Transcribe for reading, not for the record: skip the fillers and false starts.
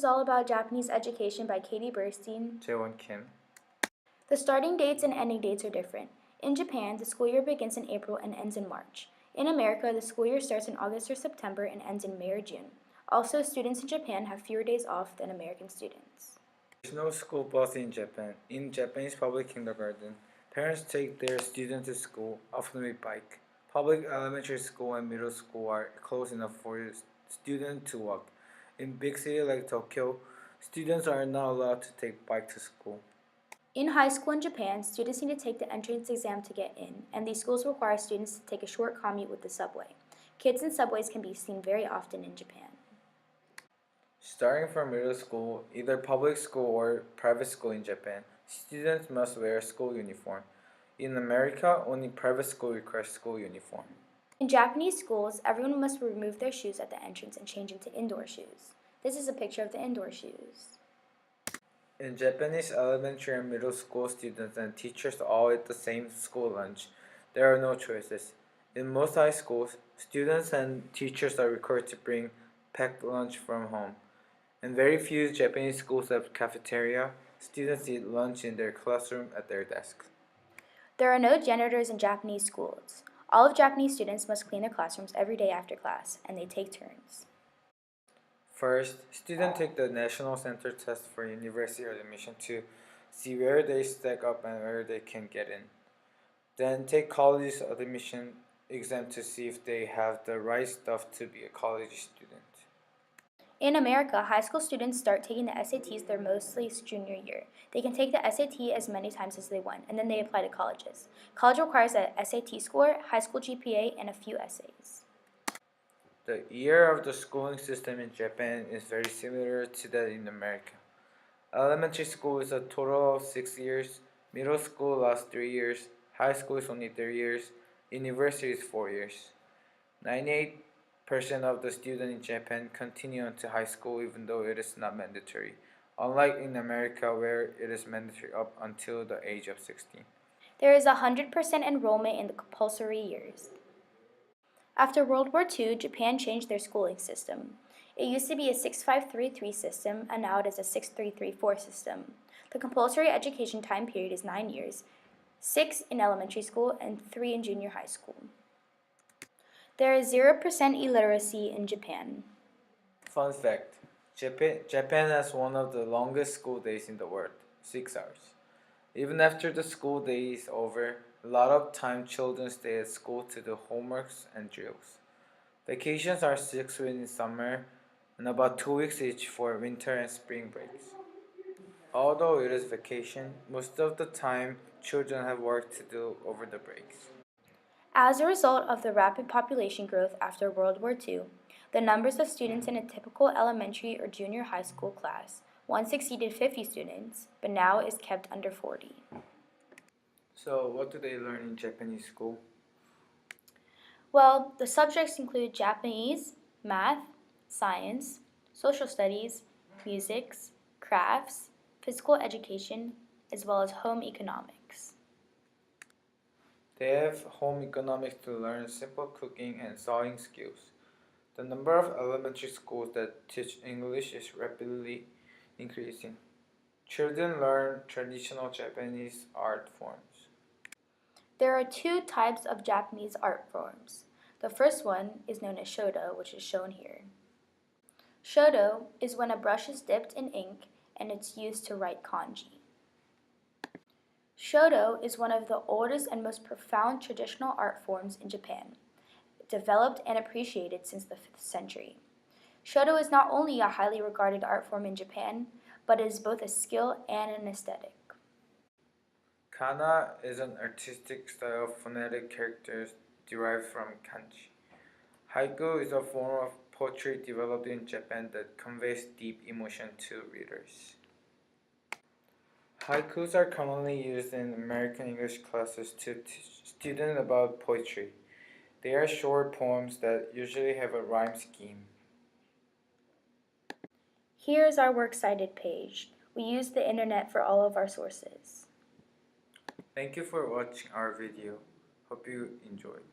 is all about Japanese education by Kadey Burstein. Jaewon Kim. The starting dates and ending dates are different. In Japan, the school year begins in April and ends in March. In America, the school year starts in August or September and ends in May or June. Also, students in Japan have fewer days off than American students. There's no school bus in Japan. In Japanese public kindergarten, parents take their students to school, often with bike. Public elementary school and middle school are close enough for students to walk. In big cities like Tokyo, students are not allowed to take bike to school. In high school in Japan, students need to take the entrance exam to get in, and these schools require students to take a short commute with the subway. Kids in subways can be seen very often in Japan. Starting from middle school, either public school or private school in Japan, students must wear a school uniform. In America, only private school requires school uniform. In Japanese schools, everyone must remove their shoes at the entrance and change into indoor shoes. This is a picture of the indoor shoes. In Japanese elementary and middle school, students and teachers all eat the same school lunch. There are no choices. In most high schools, students and teachers are required to bring packed lunch from home. In very few Japanese schools have cafeteria. Students eat lunch in their classroom at their desks. There are no janitors in Japanese schools. All of Japanese students must clean their classrooms every day after class, and they take turns. First, students take the National Center test for university admission to see where they stack up and where they can get in. Then take college admission exam to see if they have the right stuff to be a college student. In America, high school students start taking the SATs their mostly junior year. They can take the SAT as many times as they want, and then they apply to colleges. College requires a SAT score, high school GPA, and a few essays. The year of the schooling system in Japan is very similar to that in America. Elementary school is a total of 6 years, middle school lasts 3 years, high school is only 3 years, university is 4 years. 98% of the students in Japan continue on to high school even though it is not mandatory, unlike in America where it is mandatory up until the age of 16. There is 100% enrollment in the compulsory years. After World War II, Japan changed their schooling system. It used to be a 6533 system, and now it is a 6334 system. The compulsory education time period is 9 years, 6 in elementary school and 3 in junior high school. There is 0% illiteracy in Japan. Fun fact, Japan has one of the longest school days in the world, 6 hours. Even after the school day is over, a lot of time children stay at school to do homeworks and drills. Vacations are 6 weeks in summer and about 2 weeks each for winter and spring breaks. Although it is vacation, most of the time children have work to do over the breaks. As a result of the rapid population growth after World War II, the numbers of students in a typical elementary or junior high school class once exceeded 50 students, but now is kept under 40. So, what do they learn in Japanese school? Well, the subjects include Japanese, math, science, social studies, music, crafts, physical education, as well as home economics. They have home economics to learn simple cooking and sewing skills. The number of elementary schools that teach English is rapidly increasing. Children learn traditional Japanese art forms. There are 2 types of Japanese art forms. The first one is known as shodo, which is shown here. Shodo is when a brush is dipped in ink and it's used to write kanji. Shodo is one of the oldest and most profound traditional art forms in Japan, developed and appreciated since the 5th century. Shodo is not only a highly regarded art form in Japan, but it is both a skill and an aesthetic. Kana is an artistic style of phonetic characters derived from kanji. Haiku is a form of poetry developed in Japan that conveys deep emotion to readers. Haikus are commonly used in American English classes to teach students about poetry. They are short poems that usually have a rhyme scheme. Here is our works cited page. We use the internet for all of our sources. Thank you for watching our video. Hope you enjoyed.